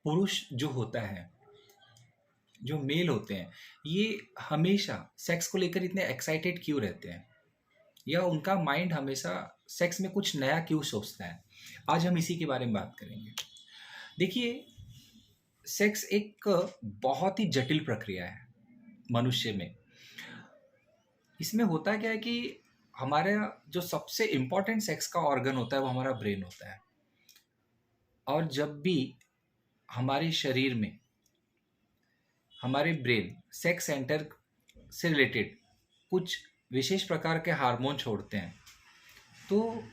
पुरुष जो होता है, जो मेल होते हैं, ये हमेशा सेक्स को लेकर इतने एक्साइटेड क्यों रहते हैं, या उनका माइंड हमेशा सेक्स में कुछ नया क्यों सोचता है? आज हम इसी के बारे में बात करेंगे। देखिए, सेक्स एक बहुत ही जटिल प्रक्रिया है मनुष्य में। इसमें होता क्या है कि हमारा जो सबसे इम्पोर्टेंट सेक्स का ऑर्गन होता है वो हमारा ब्रेन होता है। और जब भी हमारे शरीर में हमारे ब्रेन सेक्स सेंटर से रिलेटेड कुछ विशेष प्रकार के हार्मोन छोड़ते हैं, तो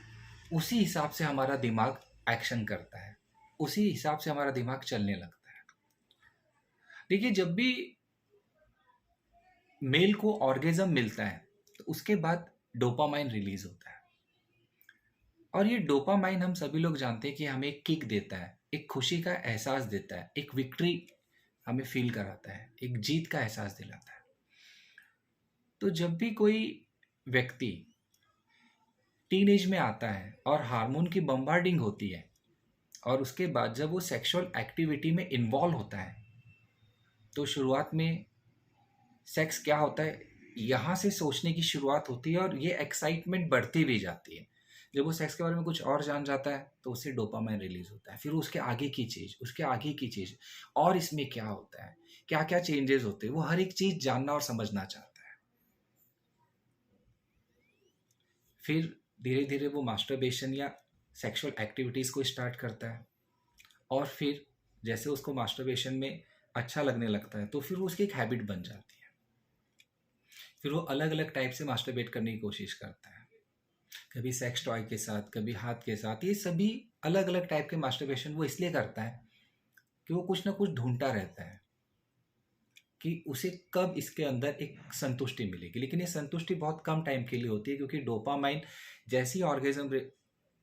उसी हिसाब से हमारा दिमाग एक्शन करता है, उसी हिसाब से हमारा दिमाग चलने लगता है। देखिए, जब भी मेल को ऑर्गेजम मिलता है तो उसके बाद डोपामाइन रिलीज होता है। और ये डोपामाइन हम सभी लोग जानते हैं कि हमें एक किक देता है, एक खुशी का एहसास देता है, एक विक्ट्री हमें फील कराता है, एक जीत का एहसास दिलाता है। तो जब भी कोई व्यक्ति टीनेज में आता है और हार्मोन की बम्बार्डिंग होती है, और उसके बाद जब वो सेक्सुअल एक्टिविटी में इन्वॉल्व होता है, तो शुरुआत में सेक्स क्या होता है यहाँ से सोचने की शुरुआत होती है, और ये एक्साइटमेंट बढ़ती भी जाती है। जब वो सेक्स के बारे में कुछ और जान जाता है तो उससे डोपामाइन रिलीज होता है, फिर उसके आगे की चीज़, उसके आगे की चीज़, और इसमें क्या होता है, क्या क्या चेंजेस होते हैं, वो हर एक चीज़ जानना और समझना चाहता है। फिर धीरे धीरे वो मास्टरबेशन या सेक्सुअल एक्टिविटीज़ को स्टार्ट करता है, और फिर जैसे उसको मास्टरबेशन में अच्छा लगने लगता है तो फिर वो उसकी एक हैबिट बन जाती है। फिर वो अलग अलग टाइप से मास्टरबेट करने की कोशिश करता है, कभी सेक्स टॉय के साथ, कभी हाथ के साथ। ये सभी अलग अलग टाइप के मास्टरबेशन वो इसलिए करता है कि वो कुछ ना कुछ ढूंढता रहता है कि उसे कब इसके अंदर एक संतुष्टि मिलेगी। लेकिन ये संतुष्टि बहुत कम टाइम के लिए होती है, क्योंकि डोपामाइन जैसी ऑर्गेजम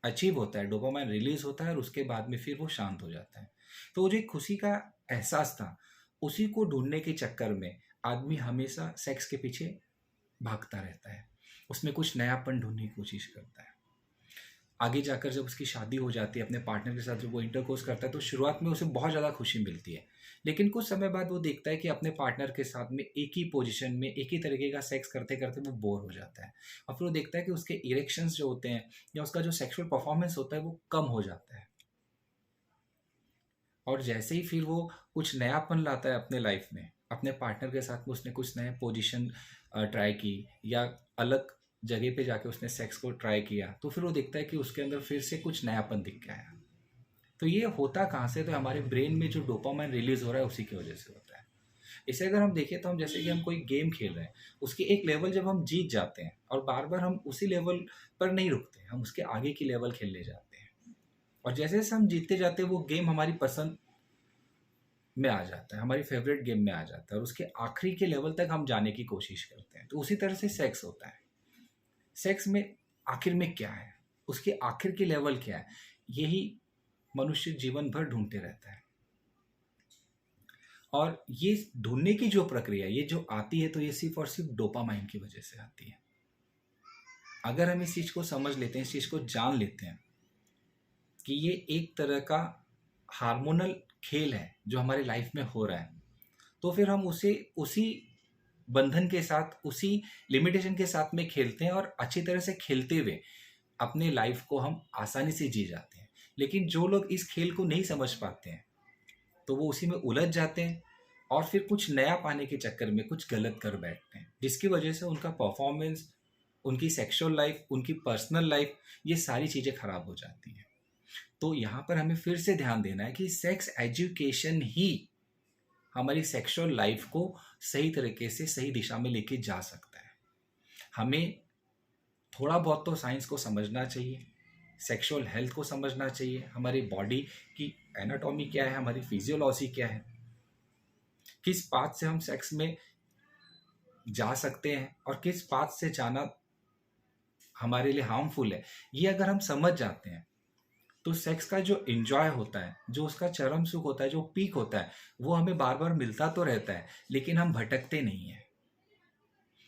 अचीव होता है, डोपामाइन रिलीज होता है, और उसके बाद में फिर वो शांत हो जाता है। तो वो जो एक खुशी का एहसास था, उसी को ढूंढने के चक्कर में आदमी हमेशा सेक्स के पीछे भागता रहता है, उसमें कुछ नयापन ढूंढने की कोशिश करता है। आगे जाकर जब उसकी शादी हो जाती है, अपने पार्टनर के साथ जब वो इंटरकोर्स करता है, तो शुरुआत में उसे बहुत ज़्यादा खुशी मिलती है। लेकिन कुछ समय बाद वो देखता है कि अपने पार्टनर के साथ में एक ही पोजीशन में एक ही तरीके का सेक्स करते करते वो बोर हो जाता है, और फिर वो देखता है कि उसके इरेक्शंस जो होते हैं या उसका जो सेक्सुअल परफॉर्मेंस होता है वो कम हो जाता है। और जैसे ही फिर वो कुछ नयापन लाता है अपने लाइफ में, अपने पार्टनर के साथ में उसने कुछ नए पोजीशन ट्राई की, या अलग जगह पे जाके उसने सेक्स को ट्राई किया, तो फिर वो देखता है कि उसके अंदर फिर से कुछ नयापन दिख के आया। तो ये होता कहाँ से? तो हमारे ब्रेन में जो डोपामाइन रिलीज हो रहा है उसी की वजह से होता है। इसे अगर हम देखें तो हम जैसे कि हम कोई गेम खेल रहे हैं, उसके एक लेवल जब हम जीत जाते हैं, और बार बार हम उसी लेवल पर नहीं रुकते, हम उसके आगे की लेवल खेलने जाते हैं, और जैसे जैसे हम जीतते जाते हैं वो गेम हमारी पसंद में आ जाता है, हमारी फेवरेट गेम में आ जाता है, और उसके आखिरी के लेवल तक हम जाने की कोशिश करते हैं। तो उसी तरह से सेक्स होता है। सेक्स में आखिर में क्या है, उसके आखिर की लेवल क्या है, यही मनुष्य जीवन भर ढूंढते रहता है। और ये ढूंढने की जो प्रक्रिया ये जो आती है, तो ये सिर्फ और सिर्फ डोपामाइन की वजह से आती है। अगर हम इस चीज़ को समझ लेते हैं, इस चीज़ को जान लेते हैं कि ये एक तरह का हार्मोनल खेल है जो हमारी लाइफ में हो रहा है, तो फिर हम उसे उसी बंधन के साथ, उसी लिमिटेशन के साथ में खेलते हैं, और अच्छी तरह से खेलते हुए अपने लाइफ को हम आसानी से जी जाते हैं। लेकिन जो लोग इस खेल को नहीं समझ पाते हैं, तो वो उसी में उलझ जाते हैं, और फिर कुछ नया पाने के चक्कर में कुछ गलत कर बैठते हैं, जिसकी वजह से उनका परफॉर्मेंस, उनकी सेक्सुअल लाइफ, उनकी पर्सनल लाइफ, ये सारी चीज़ें खराब हो जाती हैं। तो यहाँ पर हमें फिर से ध्यान देना है कि सेक्स एजुकेशन ही हमारी सेक्सुअल लाइफ को सही तरीके से सही दिशा में लेके जा सकता है। हमें थोड़ा बहुत तो साइंस को समझना चाहिए, सेक्सुअल हेल्थ को समझना चाहिए, हमारी बॉडी की एनाटॉमी क्या है, हमारी फिजियोलॉजी क्या है, किस पाथ से हम सेक्स में जा सकते हैं और किस पाथ से जाना हमारे लिए हार्मफुल है। ये अगर हम समझ जाते हैं, तो सेक्स का जो एंजॉय होता है, जो उसका चरम सुख होता है, जो पीक होता है, वो हमें बार बार मिलता तो रहता है, लेकिन हम भटकते नहीं हैं।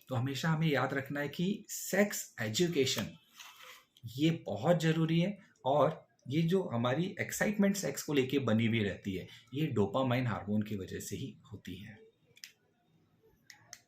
तो हमेशा हमें याद रखना है कि सेक्स एजुकेशन ये बहुत ज़रूरी है, और ये जो हमारी एक्साइटमेंट सेक्स को लेके बनी हुई रहती है, ये डोपामाइन हार्मोन की वजह से ही होती है।